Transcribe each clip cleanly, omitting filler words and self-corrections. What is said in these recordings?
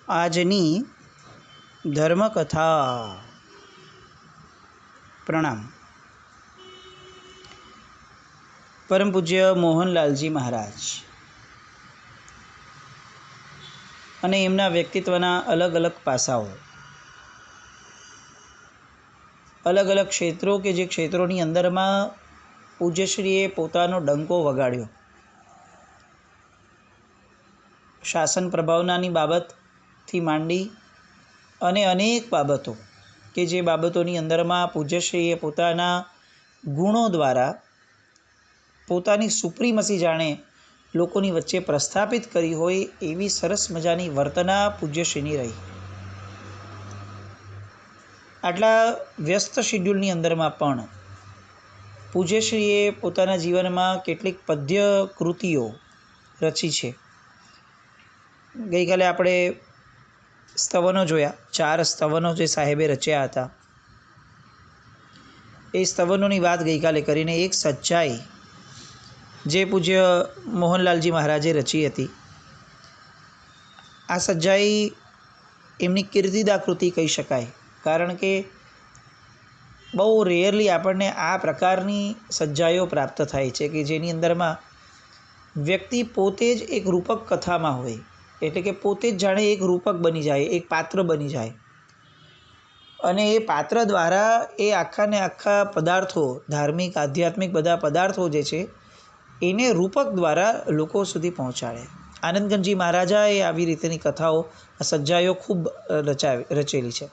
આજની ધર્મકથા. પ્રણામ. પરમ પૂજ્ય મોહનલાલજી મહારાજ અને એમના વ્યક્તિત્વના અલગ અલગ પાસાઓ, અલગ અલગ ક્ષેત્રો કે જે ક્ષેત્રોની અંદરમાં પૂજ્યશ્રીએ પોતાનો ડંકો વગાડ્યો. શાસન પ્રભાવનાની બાબતથી માંડી અને અનેક બાબતો કે જે બાબતોની અંદરમાં પૂજ્યશ્રીએ પોતાના ગુણો દ્વારા પોતાની સુપ્રીમસી જાણે લોકોની વચ્ચે પ્રસ્થાપિત કરી હોય એવી સરસ મજાની વર્તના પૂજ્યશ્રીની રહી. આટલા વ્યસ્ત શિડ્યુલની અંદરમાં પણ પૂજ્યશ્રીએ પોતાના જીવનમાં કેટલીક પદ્ય કૃતિઓ રચી છે. ગઈકાલે આપણે સ્તવનો જોયા, 4 સ્તવનો જે સાહેબે રચ્યા હતા. એ સ્તવનોની વાત ગઈકાલે કરીને એક સચ્ચાઈ જે પૂજ્ય મોહનલાલજી મહારાજે રચી હતી, આ સચ્ચાઈ એમની કીર્તિદા કૃતિ કહી શકાય. કારણ કે બહુ રેયરલી આપણને આ પ્રકારની સચ્ચાઈઓ પ્રાપ્ત થાય છે કે જેની અંદરમાં વ્યક્તિ પોતે જ એક રૂપક કથામાં હોય, એટલે કે પોતે જ જાણે એક રૂપક બની જાય, એક પાત્ર બની જાય અને એ પાત્ર દ્વારા એ આખાને આખા પદાર્થો, ધાર્મિક આધ્યાત્મિક બધા પદાર્થો જે છે એને રૂપક દ્વારા લોકો સુધી પહોંચાડે. આનંદગંજી મહારાજાએ આવી રીતેની કથાઓ, સચ્ચાઈઓ ખૂબ રચેલી છે.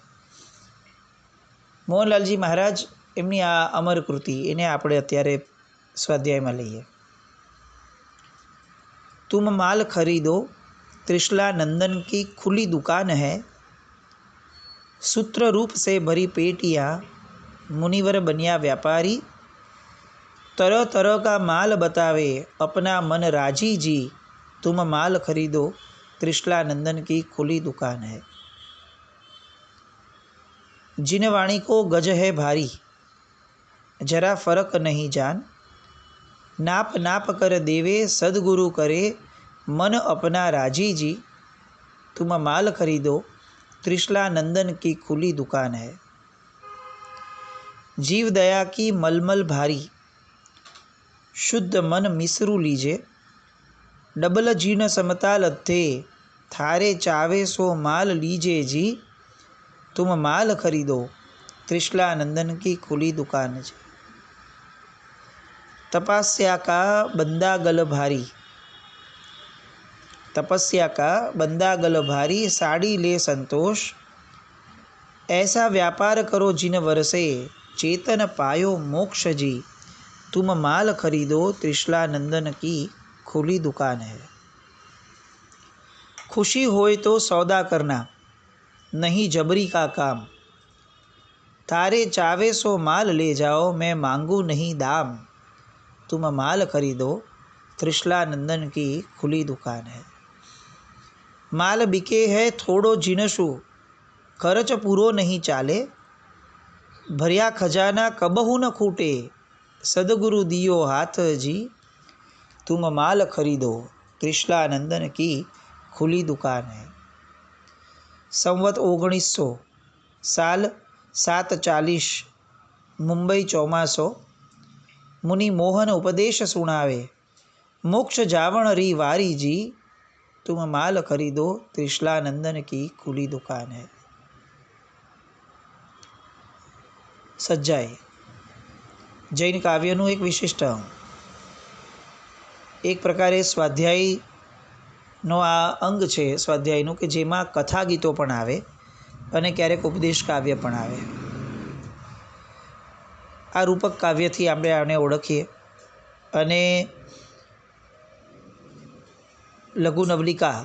મોહનલાલજી મહારાજ એમની આ અમર કૃતિ એને આપણે અત્યારે સ્વાધ્યાયમાં લઈએ. તુમ માલ ખરીદો त्रिशला नंदन की खुली दुकान है, सूत्र रूप से भरी पेटियाँ, मुनिवर बनिया व्यापारी, तरह तरह का माल बतावे अपना मन राजी जी, तुम माल खरीदो त्रिशला नंदन की खुली दुकान है. जिन वाणी को गज है भारी, जरा फर्क नहीं जान, नाप नाप कर देवे सदगुरु करे मन अपना राजी जी, तुम माल खरीदो त्रिशला नंदन की खुली दुकान है. जीव दया की मलमल भारी, शुद्ध मन मिसरू लीजे, डबल जीन समता लत्थे, थारे चावे सो माल लीजे जी, तुम माल खरीदो त्रिशला नंदन की खुली दुकान है. तपस्या का बंदा गल भारी, तपस्या का बंदा गल भारी, साड़ी ले संतोष, ऐसा व्यापार करो जिन वर्षे, चेतन पायो मोक्ष जी, तुम माल खरीदो त्रिशला नंदन की खुली दुकान है. खुशी होए तो सौदा करना, नहीं जबरी का काम, थारे चावे सो माल ले जाओ, मैं मांगू नहीं दाम, तुम माल खरीदो त्रिशला नंदन की खुली दुकान है. माल बिके है थोड़ो जिनसु, खर्च पूरो नहीं चाले, भरिया खजाना कबहू न खूटे, सदगुरु दियो हाथ जी, तुम माल खरीदो त्रिशला नंदन की खुली दुकान है. संवत 1900, साल 740, मुंबई चौमासो, मुनि मोहन उपदेश सुनावे, मोक्ष जावण री वारी जी, तुम माल खरीदो त्रिशला नंदन की खुली दुकान है. સચ્ચાઈ જૈન કાવ્યનું એક વિશિષ્ટ અંગ, એક પ્રકારે સ્વાધ્યાયનો આ અંગ છે સ્વાધ્યાયનું, કે જેમાં કથા ગીતો પણ આવે અને ક્યારેક ઉપદેશ કાવ્ય પણ આવે. આ રૂપક કાવ્યથી આપણે આને ઓળખીએ અને લઘુ નવલિકા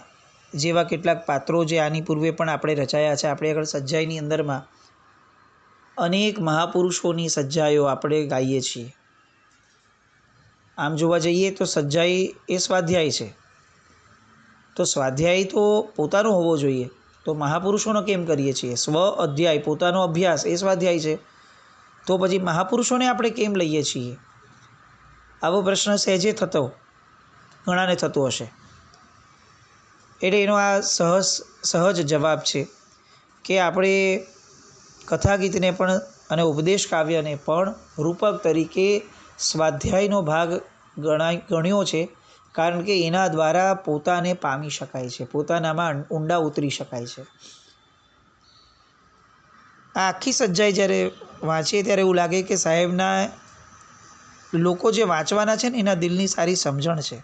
જેવા કેટલાક પાત્રો જે આની પૂર્વે પણ આપણે રચાયા છે. આપણે આગળ સચ્ચાઈની અંદરમાં અનેક મહાપુરુષોની સચ્ચાઈઓ આપણે ગાઈએ છીએ. આમ જોવા જઈએ તો સચ્ચાઈ એ સ્વાધ્યાય છે, તો સ્વાધ્યાય તો પોતાનો હોવો જોઈએ, તો મહાપુરુષોનો કેમ કરીએ છીએ? સ્વ અધ્યાય, પોતાનો અભ્યાસ એ સ્વાધ્યાય છે, તો પછી મહાપુરુષોને આપણે કેમ લઈએ છીએ? આવો પ્રશ્ન સહેજે ઘણાને થતો હશે. એટલે એનો આ સહજ જવાબ છે કે આપણે કથાગીતને પણ અને ઉપદેશ કાવ્યને પણ રૂપક તરીકે સ્વાધ્યાયનો ભાગ ગણ્યો છે, કારણ કે એના દ્વારા પોતાને પામી શકાય છે, પોતાનામાં ઊંડા ઉતરી શકાય છે. આ આખી સજ્જાઈ જ્યારે વાંચીએ ત્યારે એવું લાગે કે સાહેબના લોકો જે વાંચવાના છે ને એના દિલની સારી સમજણ છે,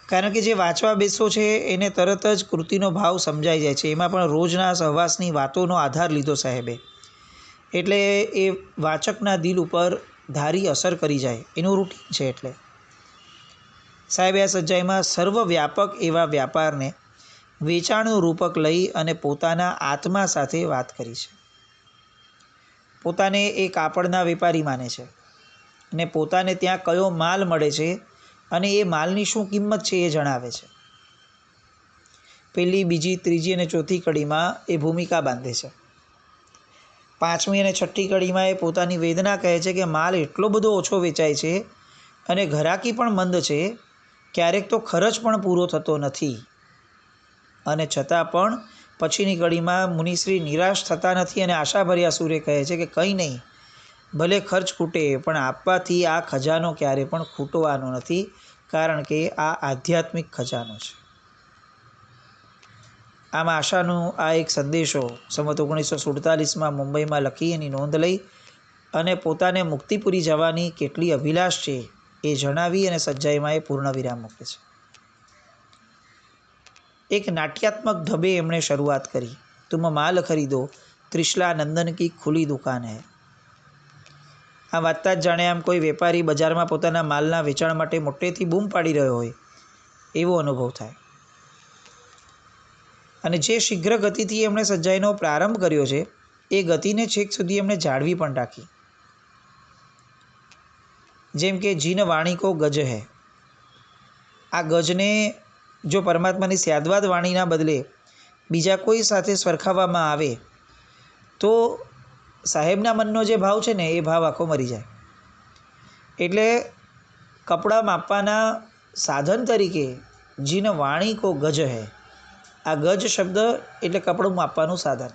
કારણ કે જે વાંચવા બેસો છે એને તરત જ કૃતિનો ભાવ સમજાઈ જાય છે. એમાં પણ રોજના સહવાસની વાતોનો આધાર લીધો સાહેબે, એટલે એ વાચકના દિલ ઉપર ધારી અસર કરી જાય, એનું રૂટીન છે. એટલે સાહેબે આ સજ્જાઈમાં સર્વવ્યાપક એવા વ્યાપારને વેચાણનું રૂપક લઈ અને પોતાના આત્મા સાથે વાત કરી છે. પોતાને એ કાપડના વેપારી માને છે અને પોતાને ત્યાં કયો માલ મળે છે અને એ માલની શું કિંમત છે એ જણાવે છે. પહેલી, બીજી, ત્રીજી અને ચોથી કડીમાં એ ભૂમિકા બાંધે છે. પાંચમી અને છઠ્ઠી કડીમાં એ પોતાની વેદના કહે છે કે માલ એટલો બધો ઓછો વેચાય છે અને ઘરાકી પણ મંદ છે, ક્યારેક તો ખર્ચ પણ પૂરો થતો નથી. અને છતાં પણ પછીની કડીમાં મુનિશ્રી નિરાશ થતા નથી અને આશાભર્યા સૂરે કહે છે કે કંઈ નહીં, ભલે ખર્ચ ખૂટે પણ આપવાથી આ ખજાનો ક્યારે પણ ખૂટવાનો નથી, કારણ કે આ આધ્યાત્મિક ખજાનો છે. આમ આશાનો આ એક સંદેશો સંવત 1947માં મુંબઈમાં લખી એની નોંધ લઈ અને પોતાને મુક્તિપુરી જવાની કેટલી અભિલાષ છે એ જણાવી અને સજ્જાઈમાં એ પૂર્ણ વિરામ મૂકે છે. એક નાટ્યાત્મક ઢબે એમણે શરૂઆત કરી. તુમ માલ ખરીદો, ત્રિશલા નંદન કી ખુલી દુકાન હૈ. આ વાંચતા જ જાણે આમ કોઈ વેપારી બજારમાં પોતાના માલના વેચાણ માટે મોટેથી બૂમ પાડી રહ્યો હોય એવો અનુભવ થાય. અને જે શીઘ્ર ગતિથી એમણે સજ્જાઈનો પ્રારંભ કર્યો છે એ ગતિને છેક સુધી એમણે જાળવી પણ રાખી. જેમ કે જીન વાણી કો ગજ હૈ. આ ગજને જો પરમાત્માની સ્યાદવાદ વાણીના બદલે બીજા કોઈ સાથે સરખાવવામાં આવે તો સાહેબના મનનો જે ભાવ છે ને એ ભાવ આખો મરી જાય. એટલે કપડાં માપવાના સાધન તરીકે જીન વાણી કો ગજ હૈ. આ ગજ શબ્દ એટલે કપડું માપવાનું સાધન.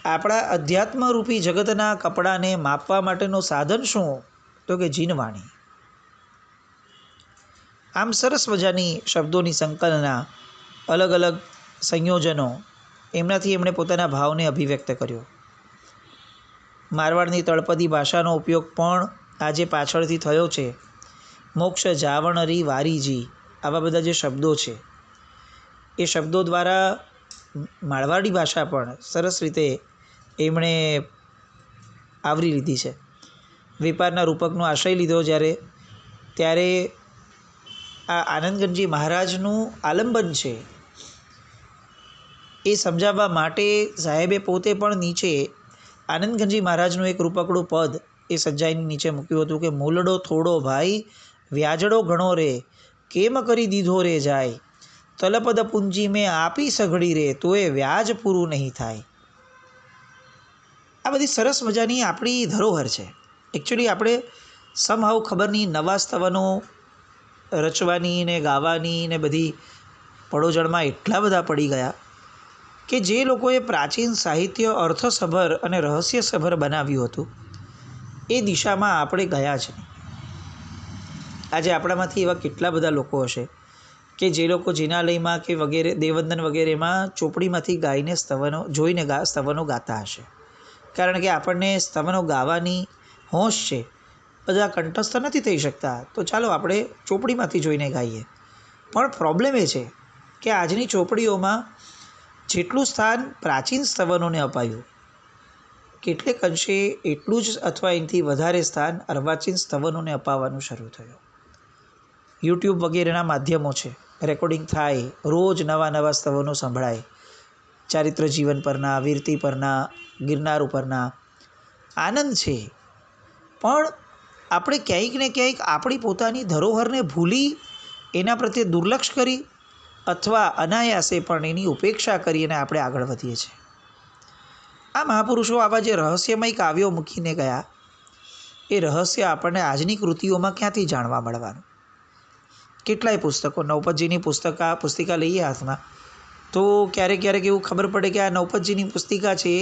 આપણા અધ્યાત્મરૂપી જગતના કપડાને માપવા માટેનું સાધન શું? તો કે જીનવાણી. આમ સરસ મજાની શબ્દોની સંકલના, અલગ અલગ સંયોજનો, એમનાથી એમણે પોતાના ભાવને અભિવ્યક્ત કર્યો. મારવાડની તળપદી ભાષાનો ઉપયોગ પણ આજે પાછળથી થયો છે. મોક્ષ જાવણરી વારીજી, આવા બધા જે શબ્દો છે એ શબ્દો દ્વારા મારવાડી ભાષા પણ સરસ રીતે એમણે આવરી લીધી છે. વેપારના રૂપકનો આશય લીધો ત્યારે આ આનંદગંજી મહારાજનું આલંબન છે એ સમજાવવા માટે સાહેબે પોતે પણ નીચે આનંદગંજી મહારાજનું એક રૂપકડું પદ એ સજ્જાઈની નીચે મૂક્યું હતું કે મૂલડો થોડો ભાઈ, વ્યાજડો ઘણો રે, કેમ કરી દીધો રે જાય, તલપદ પૂંજી મેં આપી સઘળી રે, તો એ વ્યાજ પૂરું નહીં થાય. આ બધી સરસ મજાની આપણી ધરોહર છે. એકચ્યુઅલી આપણે સમહાવ ખબર નહીં નવા સ્તવનો રચવાની ને ગાવાની ને બધી પડોજણમાં એટલા બધા પડી ગયા કે જે લોકોએ પ્રાચીન સાહિત્ય અર્થસભર અને રહસ્યસભર બનાવ્યું હતું એ દિશામાં આપણે ગયા જ નહીં. આજે આપણામાંથી એવા કેટલા બધા લોકો હશે કે જે લોકો જિનાલયમાં કે વગેરે દેવવંદન વગેરેમાં ચોપડીમાંથી ગાઈને જોઈને સ્તવનો ગાતા હશે, કારણ કે આપણને સ્તવનો ગાવાની હોશ છે. બધા કંઠસ્થ નથી થઈ શકતા, તો ચાલો આપણે ચોપડીમાંથી જોઈને ગાઈએ. પણ પ્રોબ્લેમ એ છે કે આજની ચોપડીઓમાં જેટલું સ્થાન પ્રાચીન સ્તવનોને અપાયું, કેટલેક અંશે એટલું જ અથવા એનાથી વધારે સ્થાન અર્વાચીન સ્તવનોને અપાવવાનું શરૂ થયું. યુટ્યુબ વગેરેના માધ્યમો છે, રેકોર્ડિંગ થાય, રોજ નવા નવા સ્તવનો સંભળાય, ચારિત્ર જીવન પરના, વીરતી પરના, ગિરનાર ઉપરના. આનંદ છે, પણ આપણે ક્યાંક ને ક્યાંક આપણી પોતાની ધરોહરને ભૂલી એના પ્રત્યે દુર્લક્ષ કરી અથવા અનાયાસે પણ એની ઉપેક્ષા કરીને આપણે આગળ વધીએ છીએ. આ મહાપુરુષો આવા જે રહસ્યમય કાવ્યો મૂકીને ગયા એ રહસ્ય આપણને આજની કૃતિઓમાં ક્યાંથી જાણવા મળવાનું? કેટલાય પુસ્તકો, નવપતજીની પુસ્તિકા લઈએ હાથમાં તો ક્યારેક ક્યારેક એવું ખબર પડે કે આ નવપતજીની પુસ્તિકા છે,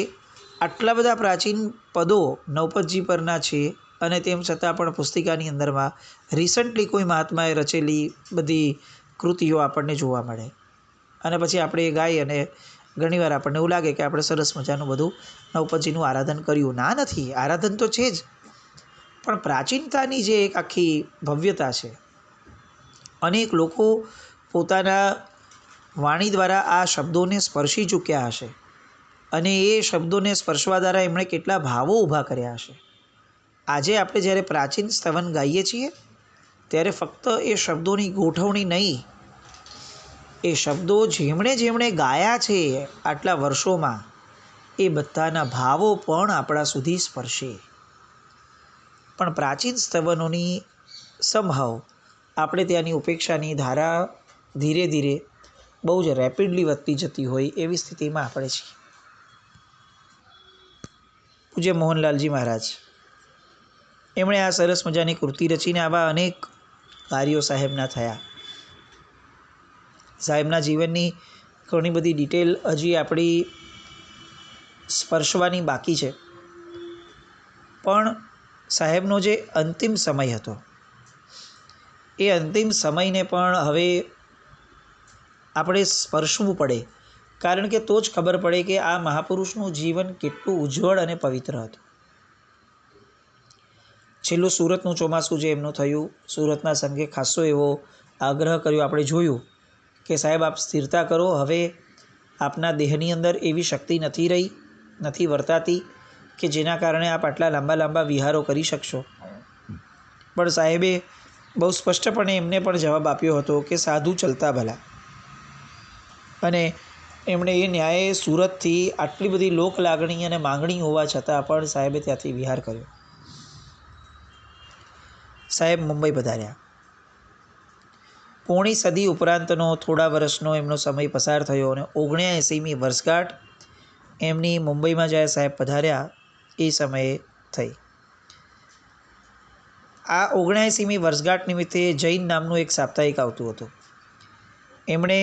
આટલા બધા પ્રાચીન પદો નવપતજી પરના છે અને તેમ છતાં પણ પુસ્તિકાની અંદરમાં રિસન્ટલી કોઈ મહાત્માએ રચેલી બધી કૃતિઓ આપણને જોવા મળે અને પછી આપણે એ ગાઈ અને ઘણીવાર આપણને એવું લાગે કે આપણે સરસ મજાનું બધું નવપતજીનું આરાધન કર્યું. ના, નથી, આરાધન તો છે જ, પણ પ્રાચીનતાની જે એક આખી ભવ્યતા છે, અનેક લોકો પોતાના વાણી દ્વારા આ શબ્દોને સ્પર્શી ચૂક્યા હશે અને એ શબ્દોને સ્પર્શવા દ્વારા એમણે કેટલા ભાવો ઊભા કર્યા હશે. આજે આપણે જ્યારે પ્રાચીન સ્તવન ગાઈએ છીએ ત્યારે ફક્ત એ શબ્દોની ગોઠવણી નહીં, એ શબ્દો જેમણે ગાયા છે આટલા વર્ષોમાં, એ બધાના ભાવો પણ આપણા સુધી સ્પર્શે. પણ પ્રાચીન સ્તવનોની સમહાવ આપણે ત્યાંની ઉપેક્ષાની ધારા ધીરે ધીરે બહુ જ રેપિડલી વધતી જતી હોય એવી સ્થિતિમાં આપણે છીએ. પૂજ્ય મોહનલાલજી મહારાજ એમણે આ સરસ મજાની કૃતિ રચીને આવા અનેક કાર્યો સાહેબના થયા. સાહેબના જીવનની ઘણી બધી ડિટેલ હજી આપણી સ્પર્શવાની બાકી છે, પણ સાહેબનો જે અંતિમ સમય હતો એ અંતિમ સમયને પણ હવે આપણે સ્પર્શવું પડે, કારણ કે તો જ ખબર પડે કે આ મહાપુરુષનું જીવન કેટલું ઉજ્જવળ અને પવિત્ર હતું. છેલ્લું સુરતનું ચોમાસું જે એમનું થયું, સુરતના સંઘે ખાસો એવો આગ્રહ કર્યો. આપણે જોયું કે સાહેબ આપ સ્થિરતા કરો, હવે આપના દેહની અંદર એવી શક્તિ નથી વર્તાતી કે જેના કારણે આપ આટલા લાંબા લાંબા વિહારો કરી શકશો. પણ સાહેબે બહુ સ્પષ્ટપણે એમને પણ જવાબ આપ્યો હતો કે સાધુ ચલતા ભલા, અને એમણે એ ન્યાયે સુરતથી આટલી બધી લોક લાગણી અને માંગણી હોવા છતાં પણ સાહેબે ત્યાંથી વિહાર કર્યો. સાહેબ મુંબઈ પધાર્યા. પોણી સદી ઉપરાંતનો થોડા વર્ષનો એમનો સમય પસાર થયો અને 79મી વર્ષગાંઠ એમની મુંબઈમાં જ્યારે સાહેબ પધાર્યા એ સમયે થઈ. આ 79મી વર્ષગાંઠ નિમિત્તે જૈન નામનું એક સાપ્તાહિક આવતું હતું. એમણે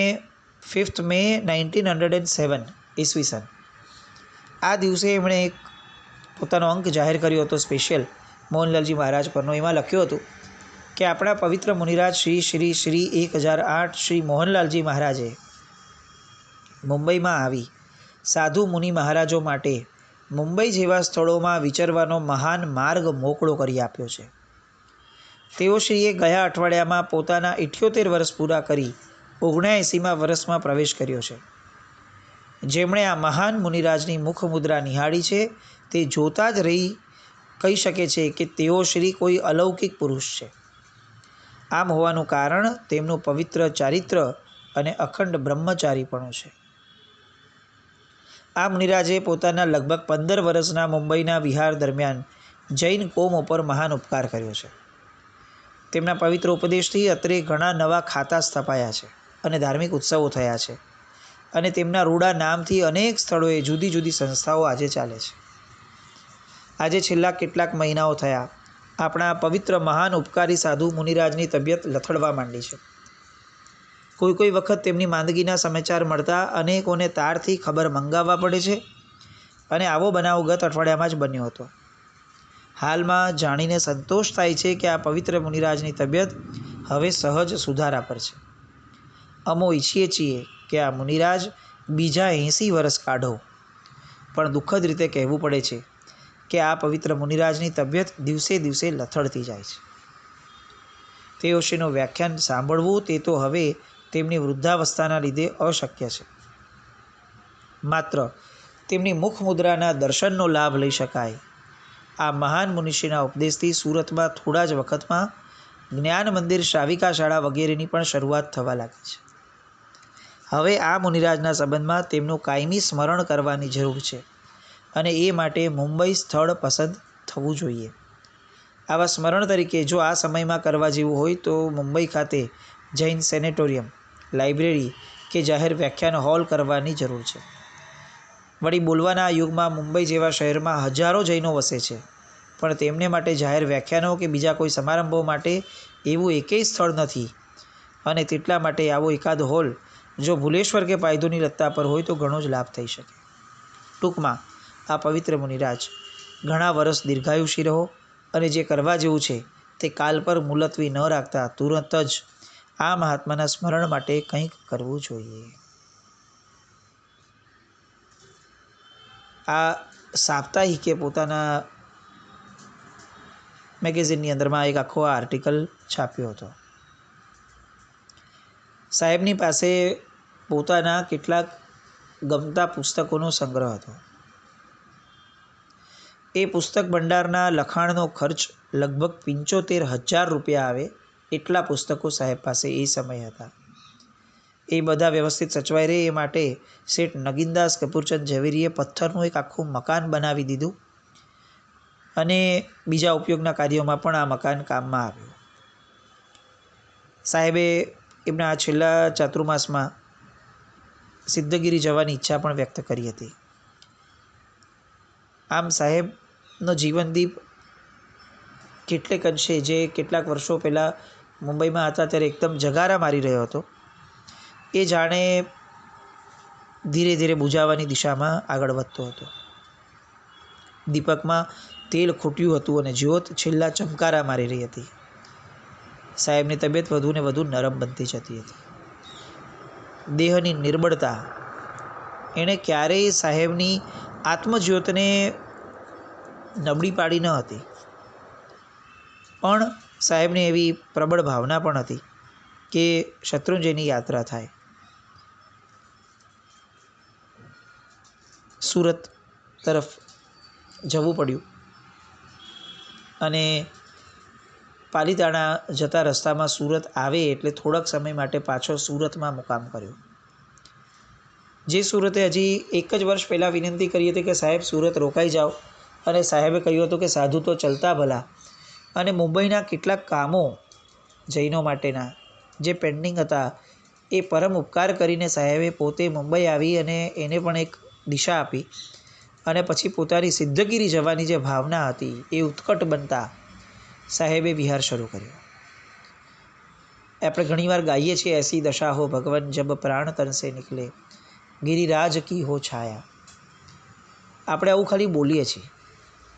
5th May 1907 ઈસવીસન આ દિવસે એમણે એક પોતાનો અંક જાહેર કર્યો હતો સ્પેશિયલ મોહનલાલજી મહારાજ પરનો. એમાં લખ્યું હતું કે આપણા પવિત્ર મુનિરાજ શ્રી 1008 શ્રી મોહનલાલજી મહારાજે મુંબઈમાં આવી સાધુ મુનિ મહારાજો માટે મુંબઈ જેવા સ્થળોમાં વિચરવાનો મહાન માર્ગ મોકળો કરી આપ્યો છે. તેઓ શ્રીએ ગયા અઠવાડિયામાં પોતાના 78 વર્ષ પૂરા કરી 79મા વર્ષમાં પ્રવેશ કર્યો છે. જેમણે આ મહાન મુનિરાજની મુખમુદ્રા નિહાળી છે તે જોતા જ કહી શકે છે કે તેઓ શ્રી કોઈ અલૌકિક પુરુષ છે. આમ હોવાનું કારણ તેમનું પવિત્ર ચારિત્ર અને અખંડ બ્રહ્મચારીપણું છે. આ મુનિરાજે પોતાના લગભગ 15 વર્ષના મુંબઈના વિહાર દરમિયાન જૈન કોમ ઉપર મહાન ઉપકાર કર્યો છે. તેમના પવિત્ર ઉપદેશથી અત્રે ઘણા નવા ખાતા સ્થપાયા છે અને ધાર્મિક ઉત્સવો થયા છે, અને તેમના રૂડા નામથી અનેક સ્થળોએ જુદી જુદી સંસ્થાઓ આજે ચાલે છે. આજે છેલ્લા કેટલાક મહિનાઓ થયા આપણા પવિત્ર મહાન ઉપકારી સાધુ મુનિરાજની તબિયત લથડવા માંડી છે. કોઈ વખત તેમની માંદગીના સમાચાર મળતા અનેકોને તારથી ખબર મંગાવવા પડે છે, અને આવો બનાવ ગત અઠવાડિયામાં જ બન્યો હતો. હાલમાં જાણીને સંતોષ થાય છે કે આ પવિત્ર મુનિરાજની તબિયત હવે સહજ સુધારા પર છે. અમો ઈચ્છીએ છીએ કે આ મુનિરાજ બીજા 80 વર્ષ કાઢો, પણ દુઃખદ રીતે કહેવું પડે છે કે આ પવિત્ર મુનિરાજની તબિયત દિવસે દિવસે લથડતી જાય છે. તેઓશ્રીનું વ્યાખ્યાન સાંભળવું તે તો હવે તેમની વૃદ્ધાવસ્થાના લીધે અશક્ય છે. માત્ર તેમની મુખમુદ્રાના દર્શનનો લાભ લઈ શકાય. આ મહાન મુનિશ્રીના ઉપદેશથી સુરતમાં થોડા જ વખતમાં જ્ઞાન મંદિર, શ્રાવિકા શાળા વગેરેની પણ શરૂઆત થવા લાગી છે. હવે આ મુનિરાજના સંબંધમાં તેમનું કાયમી સ્મરણ કરવાની જરૂર છે, અને એ માટે મુંબઈ સ્થળ પસંદ થવું જોઈએ. આવા સ્મરણ તરીકે જો આ સમયમાં કરવા જેવું હોય તો મુંબઈ ખાતે જૈન સેનેટોરિયમ, લાઇબ્રેરી કે જાહેર વ્યાખ્યાન હોલ કરવાની જરૂર છે. વળી બોલવાના યુગમાં મુંબઈ જેવા શહેરમાં હજારો જૈનો વસે છે, પણ તેમને માટે જાહેર વ્યાખ્યાનો કે બીજા કોઈ સમારંભો માટે એવું એકેય સ્થળ નથી અને તેટલા માટે આવો એકાદ હોલ જો ભુલેશ્વર કે પાયધુની રત્તા પર હોય તો ઘણો જ લાભ થઈ શકે. ટૂંકમાં આ પવિત્ર મુનિરાજ ઘણા વર્ષ દીર્ઘાયુષી રહો અને જે કરવા જેવું છે તે કાલ પર મુલતવી ન રાખતા તુરંત જ આ મહાત્માના સ્મરણ માટે કંઈક કરવું જોઈએ. આ સાપ્તાહિકે પોતાના મેગેઝિનની અંદરમાં એક આખો આર્ટિકલ છાપ્યો હતો. સાહેબની પાસે પોતાના કેટલાક ગમતા પુસ્તકોનો સંગ્રહ હતો. એ પુસ્તક ભંડારના લખાણનો ખર્ચ લગભગ 75,000 રૂપિયા આવે એટલા પુસ્તકો સાહેબ પાસે એ સમય હતા. એ બધા વ્યવસ્થિત સચવાઈ રહે એ માટે શેઠ નગીનદાસ કપૂરચંદ ઝવેરીએ પથ્થરનું એક આખું મકાન બનાવી દીધું અને બીજા ઉપયોગના કાર્યોમાં પણ આ મકાન કામમાં આવ્યું. સાહેબે એમના આ છેલ્લા ચાતુર્માસમાં સિદ્ધગીરી જવાની ઈચ્છા પણ વ્યક્ત કરી હતી. આમ સાહેબનો જીવનદીપ કેટલેક અંશે જે કેટલાક વર્ષો પહેલાં મુંબઈમાં હતા ત્યારે એકદમ જગારા મારી રહ્યો હતો એ જાણે ધીરે ધીરે બુઝાવવાની દિશામાં આગળ વધતો હતો. દીપકમાં તેલ ખૂટ્યું હતું અને જ્યોત છેલ્લા ચમકારા મારી રહી હતી. સાહેબની તબિયત વધુ ને વધુ નરમ બનતી જતી હતી. દેહની નિર્બળતા એણે ક્યારેય સાહેબની આત્મજ્યોતને નબળી પાડી ન હતી, પણ સાહેબને એવી પ્રબળ ભાવના પણ હતી કે શત્રુંજયની યાત્રા થાય. સુરત તરફ જવું પડ્યું અને પાલીતાણા જતા રસ્તામાં સુરત આવે એટલે થોડાક સમય માટે પાછો સુરતમાં મુકામ કર્યો. જે સુરતે હજી એક જ વર્ષ પહેલાં વિનંતી કરી હતી કે સાહેબ સુરત રોકાઈ જાઓ, અને સાહેબે કહ્યું હતું કે સાધુ તો ચલતા ભલા, અને મુંબઈના કેટલાક કામો જૈનો માટેના જે પેન્ડિંગ હતા એ પરમ ઉપકાર કરીને સાહેબે પોતે મુંબઈ આવી અને એને પણ એક દિશા આપી અને પછી પોતાની સિદ્ધગીરી જવાની જે ભાવના હતી એ ઉત્કટ બનતા સાહેબે વિહાર શરૂ કર્યો. આપણે ઘણીવાર ગાઈએ છીએ, એસી દશા હો ભગવાન જબ પ્રાણ તન સે નિકલે, ગિરિરાજ કી હો છાયા. આપણે આવું ખાલી બોલીએ છીએ,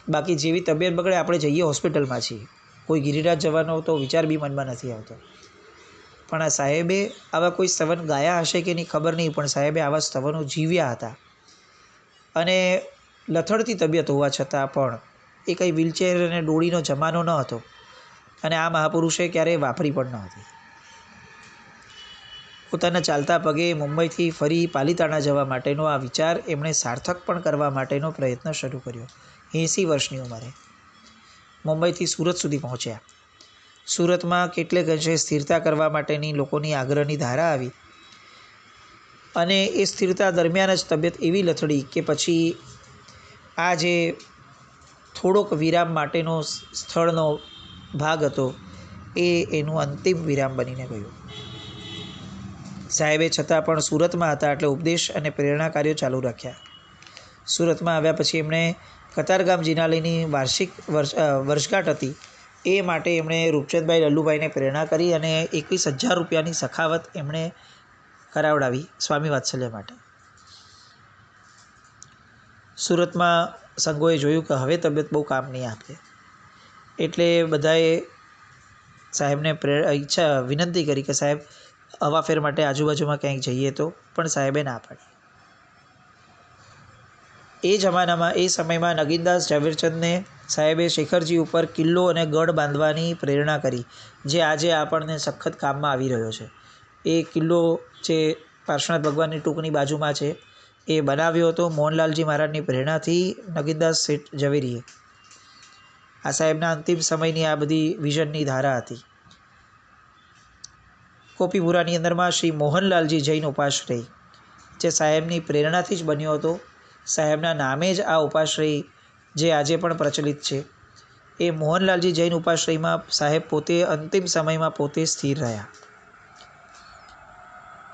બાકી જેવી તબિયત બગડે આપણે જઈએ હોસ્પિટલમાં છીએ. કોઈ ગિરિરાજ જવાનો તો વિચાર બી મનમાં નથી આવતો. પણ આ સાહેબે આવા કોઈ સ્તવન ગાયા હશે કે નહીં ખબર નહીં, પણ સાહેબે આવા સ્તવનો જીવ્યા હતા. અને લથડતી તબિયત હોવા છતાં પણ એ કંઈ વ્હીલચેર અને ડોળીનો જમાનો ન હતો અને આ મહાપુરુષે ક્યારેય વાપરી પણ ન હતી. પોતાના ચાલતા પગે મુંબઈથી ફરી પાલીતાણા જવા માટેનો આ વિચાર એમણે સાર્થક પણ કરવા માટેનો પ્રયત્ન શરૂ કર્યો. 80 વર્ષની ઉંમરે મુંબઈથી સુરત સુધી પહોંચ્યા. સુરતમાં કેટલેક અંશે સ્થિરતા કરવા માટેની લોકોની આગ્રહની ધારા આવી અને એ સ્થિરતા દરમિયાન જ તબિયત એવી લથડી કે પછી આ જે થોડોક વિરામ માટેનો સ્થળનો ભાગ હતો એ એનું અંતિમ વિરામ બનીને ગયું. સાહેબે છતાં પણ સુરતમાં હતા એટલે ઉપદેશ અને પ્રેરણા કાર્યો ચાલુ રાખ્યા. સુરતમાં આવ્યા પછી એમણે કતારગામ જિનાલયની વાર્ષિક વર્ષગાંઠ હતી એ માટે એમણે રૂપચંદભાઈ લલ્લુભાઈને પ્રેરણા કરી અને 21,000 રૂપિયાની સખાવત એમણે કરાવડાવી સ્વામી વાત્સલ્ય માટે. સુરતમાં સંઘોએ જોયું કે હવે તબિયત બહુ કામ નહીં આપે એટલે બધાએ સાહેબને વિનંતી કરી કે સાહેબ હવાફેર માટે આજુબાજુમાં ક્યાંક જઈએ તો, પણ સાહેબે ના પાડી. એ જમાનામાં એ સમયમાં નગીનદાસ ઝવેરચંદને સાહેબે શેખરજી ઉપર કિલ્લો અને ગઢ બાંધવાની પ્રેરણા કરી, જે આજે આપણને સખત કામમાં આવી રહ્યો છે. એ કિલ્લો જે પાર્શ્વનાથ ભગવાનની ટૂંકની બાજુમાં છે એ બનાવ્યો હતો મોહનલાલજી મહારાજની પ્રેરણાથી નગીનદાસ શેઠ ઝવેરીએ. આ સાહેબના અંતિમ સમયની આ બધી વિઝનની ધારા હતી. કોપીપુરાની અંદરમાં શ્રી મોહનલાલજી જૈન ઉપાશ્રય જે સાહેબની પ્રેરણાથી જ બન્યો હતો. સાહેબના નામે જ આ ઉપાશ્રય જે આજે પણ પ્રચલિત છે એ મોહનલાલજી જૈન ઉપાશ્રયમાં સાહેબ પોતે અંતિમ સમયમાં પોતે સ્થિર રહ્યા.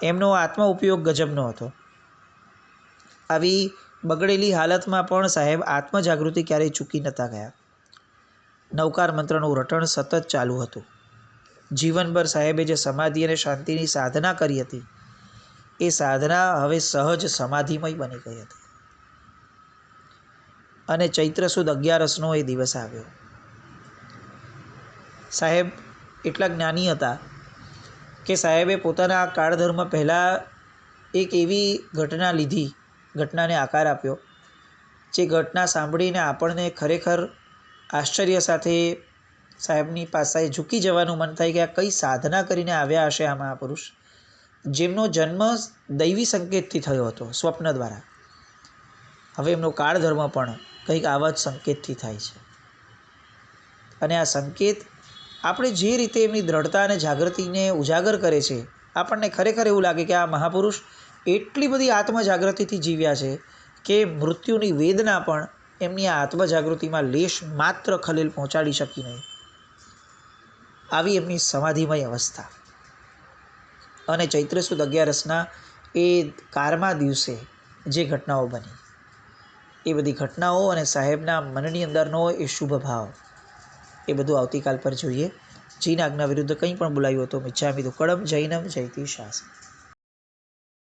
એમનો આત્મ ઉપયોગ ગજબનો હતો. આવી બગડેલી હાલતમાં પણ સાહેબ આત્મજાગૃતિ ક્યારેય ચૂકી નહોતા ગયા. નવકાર મંત્રનું રટણ સતત ચાલુ હતું. જીવનભર સાહેબે જે સમાધિ અને શાંતિની સાધના કરી હતી એ સાધના હવે સહજ સમાધિમય બની ગઈ હતી. અને ચૈત્ર સુદ 11 એ દિવસ આવ્યો. સાહેબ એટલા જ્ઞાની હતા કે સાહેબે પોતાના કાળધર્મ પહેલાં એક એવી ઘટના લીધી, ઘટનાને આકાર આપ્યો, જે ઘટના સાંભળીને આપણને ખરેખર આશ્ચર્ય સાથે સાહેબની પાસે ઝૂકી જવાનું મન થાય કે આ કઈ સાધના કરીને આવ્યા હશે આ મહાપુરુષ, જેમનો જન્મ દૈવી સંકેતથી થયો હતો, સ્વપ્ન દ્વારા. હવે એમનો કાળધર્મ પણ કંઈક આવા જ સંકેતથી થાય છે. અને આ સંકેત આપણે જે રીતે એમની દ્રઢતા અને જાગૃતિને ઉજાગર કરે છે, આપણને ખરેખર એવું લાગે કે આ મહાપુરુષ એટલી બધી આત્મજાગૃતિથી જીવ્યા છે કે મૃત્યુની વેદના પણ એમની આ આત્મજાગૃતિમાં લેશ માત્ર ખલેલ પહોંચાડી શકી નહીં. આવી એમની સમાધિમય અવસ્થા. અને ચૈત્ર સુદ 11 એ 11મા દિવસે જે ઘટનાઓ બની, એ બધી ઘટનાઓ અને સાહેબના મનની અંદરનો એ શુભ ભાવ, એ બધું આવતીકાલ પર જોઈએ. જીન આજ્ઞા વિરુદ્ધ કંઈ પણ બોલાયું તો મિચ્છામિ દુક્કડમ. જૈનમ જયતિ શાસન.